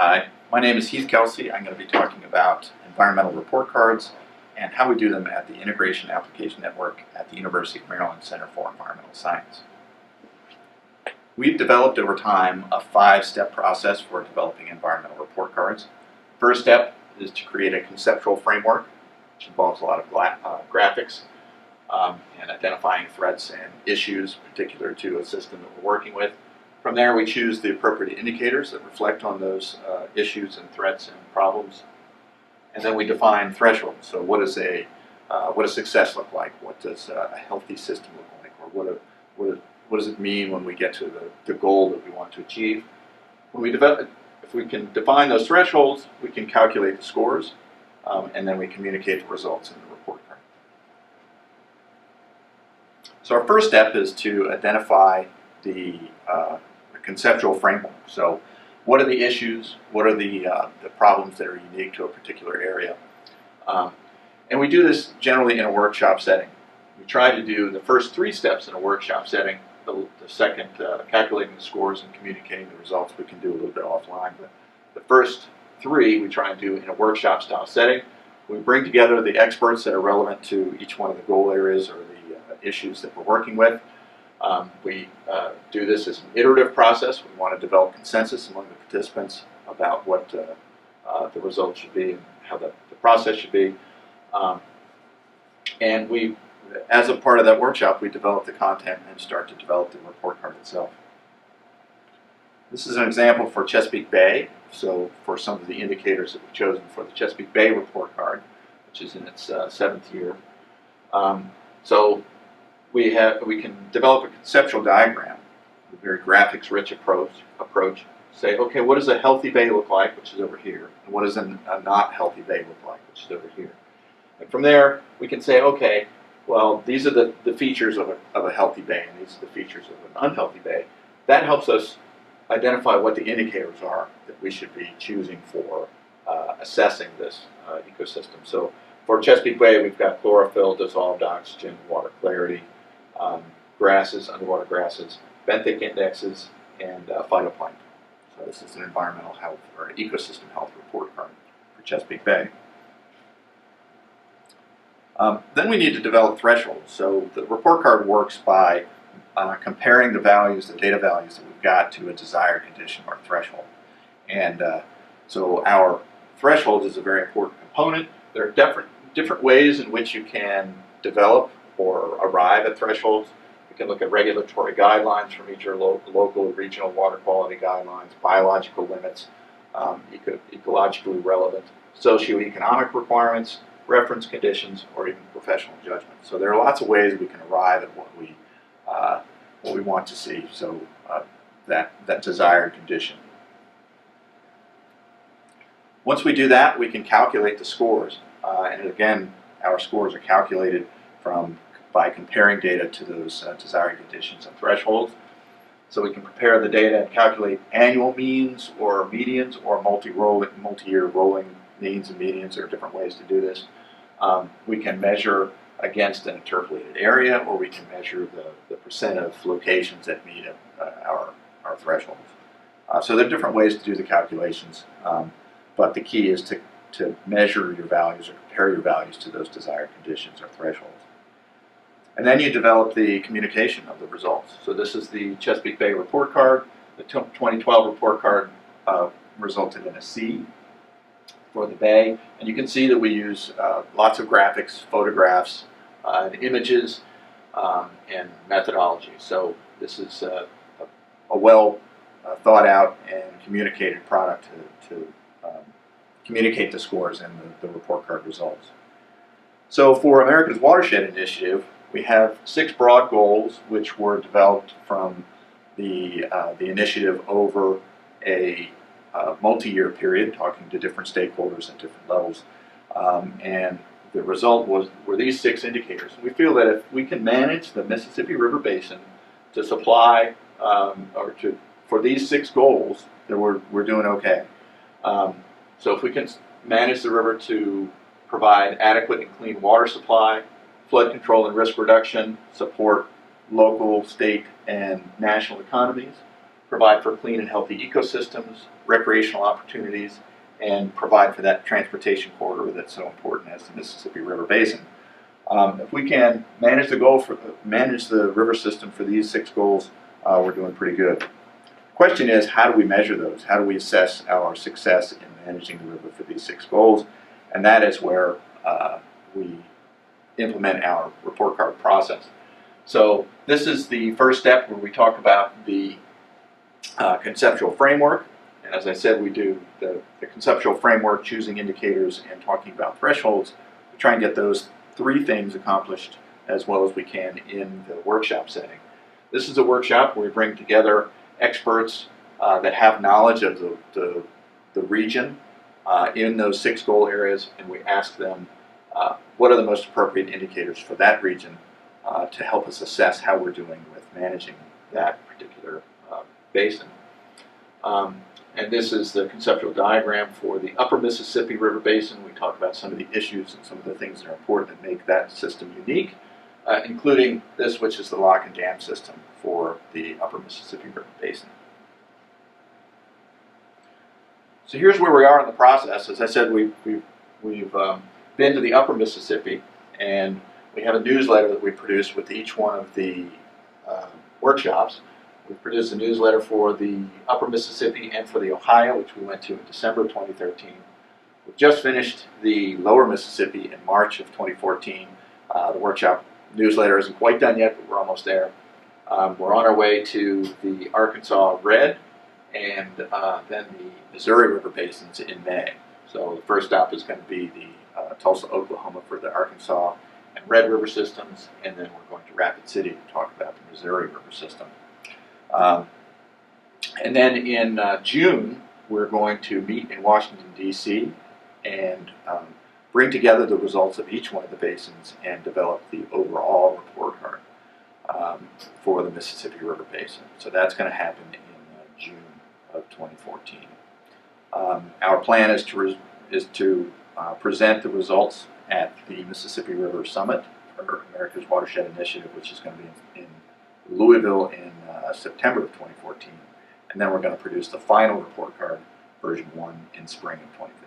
Hi, my name is Heath Kelsey. I'm going to be talking about environmental report cards and how we do them at the Integration Application Network at the University of Maryland Center for Environmental Science. We've developed over time a 5-step process for developing environmental report cards. First step is to create a conceptual framework, which involves a lot of graphics and identifying threats and issues particular to a system that we're working with. From there, we choose the appropriate indicators that reflect on those issues and threats and problems. And then we define thresholds. So what does success look like? What does a healthy system look like? Or what does it mean when we get to the goal that we want to achieve? If we can define those thresholds, we can calculate the scores, and then we communicate the results in the report card. So our first step is to identify the conceptual framework. So what are the issues? What are the problems that are unique to a particular area? And we do this generally in a workshop setting. We try to do the first 3 steps in a workshop setting. The second, calculating the scores and communicating the results, we can do a little bit offline. But the first 3 we try and do in a workshop style setting. We bring together the experts that are relevant to each one of the goal areas or the issues that we're working with. We do this as an iterative process. We want to develop consensus among the participants about what the results should be and how the process should be. And we, as a part of that workshop, we develop the content and start to develop the report card itself. This is an example for Chesapeake Bay. So for some of the indicators that we've chosen for the Chesapeake Bay report card, which is in its 7th year. So we can develop a conceptual diagram, a very graphics-rich approach. Say, okay, what does a healthy bay look like, which is over here, and what does a not healthy bay look like, which is over here. And from there, we can say, okay, well, these are the features of a healthy bay, and these are the features of an unhealthy bay. That helps us identify what the indicators are that we should be choosing for assessing this ecosystem. So for Chesapeake Bay, we've got chlorophyll, dissolved oxygen, water clarity, grasses, underwater grasses, benthic indexes, and phytoplankton. So this is an environmental health or an ecosystem health report card for Chesapeake Bay. Then we need to develop thresholds. So the report card works by comparing the values, the data values that we've got to a desired condition or threshold. And so our threshold is a very important component. There are different ways in which you can develop or arrive at thresholds. We can look at regulatory guidelines from each local and regional water quality guidelines, biological limits, ecologically relevant, socioeconomic requirements, reference conditions, or even professional judgment. So there are lots of ways we can arrive at what we want to see. So that desired condition. Once we do that, we can calculate the scores. And again, our scores are calculated by comparing data to those desired conditions and thresholds. So we can compare the data and calculate annual means or medians or multi-year rolling means and medians. There are different ways to do this. We can measure against an interpolated area, or we can measure the percent of locations that meet our thresholds. So there are different ways to do the calculations, but the key is to measure your values or compare your values to those desired conditions or thresholds. And then you develop the communication of the results. So this is the Chesapeake Bay report card. The 2012 report card resulted in a C for the bay. And you can see that we use lots of graphics, photographs, and images, and methodology. So this is a well thought out and communicated product to communicate the scores and the report card results. So for America's Watershed Initiative, we have 6 broad goals which were developed from the initiative over a multi-year period, talking to different stakeholders at different levels. And the result were these 6 indicators. We feel that if we can manage the Mississippi River Basin to supply for these 6 goals, then we're doing okay. So if we can manage the river to provide adequate and clean water supply, flood control and risk reduction, support local, state, and national economies, provide for clean and healthy ecosystems, recreational opportunities, and provide for that transportation corridor that's so important as the Mississippi River Basin. If we can manage the river system for these 6 goals, we're doing pretty good. The question is, how do we measure those? How do we assess our success in managing the river for these 6 goals? And that is where we implement our report card process. So this is the first step where we talk about the conceptual framework. And as I said, we do the conceptual framework, choosing indicators and talking about thresholds. We try and get those 3 things accomplished as well as we can in the workshop setting. This is a workshop where we bring together experts that have knowledge of the region in those 6 goal areas, and we ask them what are the most appropriate indicators for that region to help us assess how we're doing with managing that particular basin. And this is the conceptual diagram for the upper Mississippi River Basin. We talk about some of the issues and some of the things that are important that make that system unique, including this, which is the lock and dam system for the upper Mississippi River Basin. So here's where we are in the process. As I said, we've been to the upper Mississippi, and we have a newsletter that we produce with each one of the workshops. We've produced a newsletter for the upper Mississippi and for the Ohio, which we went to in December of 2013. We've just finished the lower Mississippi in March of 2014. The workshop newsletter isn't quite done yet, but we're almost there. We're on our way to the Arkansas Red and then the Missouri River Basins in May. So the first stop is going to be the Tulsa, Oklahoma for the Arkansas and Red River systems, and then we're going to Rapid City to talk about the Missouri River system. And then in June, we're going to meet in Washington, D.C. and bring together the results of each one of the basins and develop the overall report card for the Mississippi River Basin. So that's going to happen in June of 2014. Our plan is to present the results at the Mississippi River Summit, or America's Watershed Initiative, which is going to be in Louisville in September of 2014. And then we're going to produce the final report card, version 1, in spring of 2014.